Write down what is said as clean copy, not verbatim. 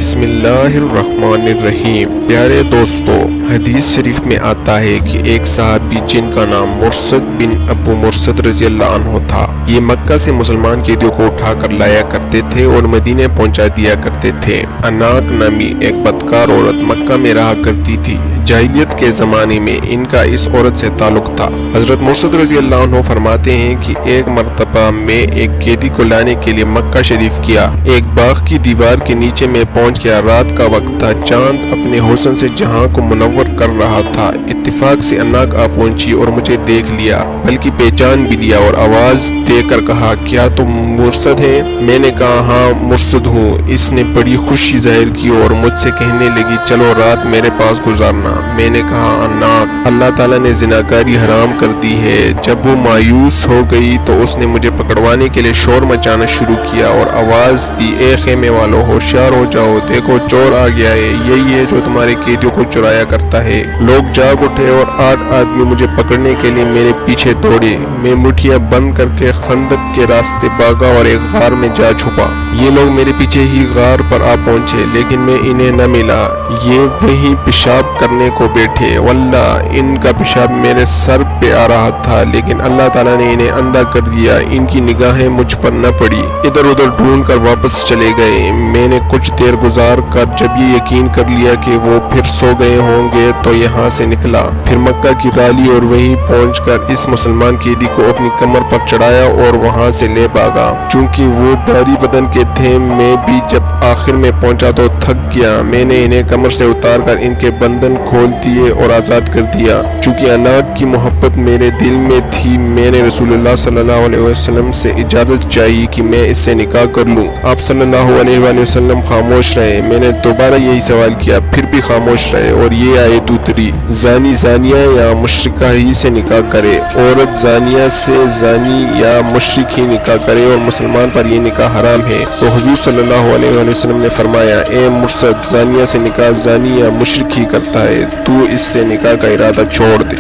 بسم اللہ الرحمن الرحیم۔ پیارے دوستو، حدیث شریف میں آتا ہے کہ ایک صحابی جن کا نام مرثد بن ابو مرثد رضی اللہ عنہ تھا، یہ مکہ سے مسلمان قیدیوں کو اٹھا کر لایا کرتے تھے اور مدینے پہنچا دیا کرتے تھے۔ اناق نامی ایک بدکار عورت مکہ میں رہا کرتی تھی۔ جاہلیت کے زمانے میں ان کا اس عورت سے تعلق تھا۔ حضرت مرثد رضی اللہ عنہ فرماتے ہیں کہ ایک مرتبہ میں ایک قیدی کو لانے کے لیے مکہ شریف کیا۔ ایک باغ کی دیوار کے نیچے میں پہنچ گیا۔ رات کا وقت تھا۔ چاند اپنے حسن سے جہاں کو منور کر رہا تھا۔ اتفاق سے اناق آ پہنچی اور مجھے دیکھ لیا، بلکہ پہچان بھی لیا اور آواز دے کر کہا، کیا تم مرثد ہیں؟ میں نے کہا، ہاں مرثد ہوں۔ اس نے بڑی خوشی ظاہر کی اور مجھ سے کہنے لگی، چلو رات میرے پاس گزارنا۔ میں نے کہا، اناق، اللہ تعالیٰ نے زناکاری حرام کر دی ہے۔ جب وہ مایوس ہو گئی تو اس نے مجھے پکڑوانے کے لیے شور مچانا شروع کیا اور آواز دی، اے خیمے والو، ہوشیار ہو جاؤ، دیکھو چور آ گیا ہے، یہی ہے جو تمہارے قیدیوں کو چرایا کرتا ہے۔ لوگ جاگ اٹھے اور 8 آدمی مجھے پکڑنے کے لیے میرے پیچھے دوڑے۔ میں مٹھیاں بند کر کے خندق کے راستے بھاگا اور ایک غار میں جا چھپا۔ یہ لوگ میرے پیچھے ہی غار پر آ پہنچے، لیکن میں انہیں نہ ملا۔ یہ وہیں پیشاب کرنے کو بیٹھے۔ واللہ ان کا پیشاب میرے سر پہ آ رہا تھا، لیکن اللہ تعالیٰ نے انہیں اندھا کر دیا۔ ان کی نگاہیں مجھ پر نہ پڑی، ادھر ادھر ڈھونڈ کر واپس چلے گئے۔ میں نے کچھ دیر گزار کر جب یہ یقین کر لیا کہ وہ پھر سو گئے ہوں گے تو یہاں سے نکلا، پھر مکہ کی رالی اور وہیں پہنچ کر اس مسلمان قیدی کو اپنی کمر پر چڑھایا اور وہاں سے لے بھاگا۔ چونکہ وہ بھاری بدن کے تھے، میں بھی جب آخر میں پہنچا تو تھک گیا۔ میں نے انہیں کمر سے اتار کر ان کے بندھن کھول دیے اور آزاد کر دیا۔ چونکہ اناق کی محبت میرے دل میں تھی، میں نے رسول اللہ صلی اللہ علیہ وسلم سے اجازت چاہی کہ میں اس سے نکاح کر لوں۔ آپ صلی اللہ علیہ وآلہ وسلم خاموش رہے۔ میں نے دوبارہ یہی سوال کیا، پھر بھی خاموش رہے، اور یہ آیت اتری، زانی زانیہ یا مشرکہ ہی سے نکاح کرے، عورت زانیہ سے زانی یا مشرک ہی نکاح کرے اور مسلمان پر یہ نکاح حرام ہے۔ تو حضور صلی اللہ علیہ وآلہ وسلم نے فرمایا، اے مرثد، زانیہ سے نکاح زانی یا مشرک ہی کرتا ہے، تو اس سے نکاح کا ارادہ چھوڑ دے۔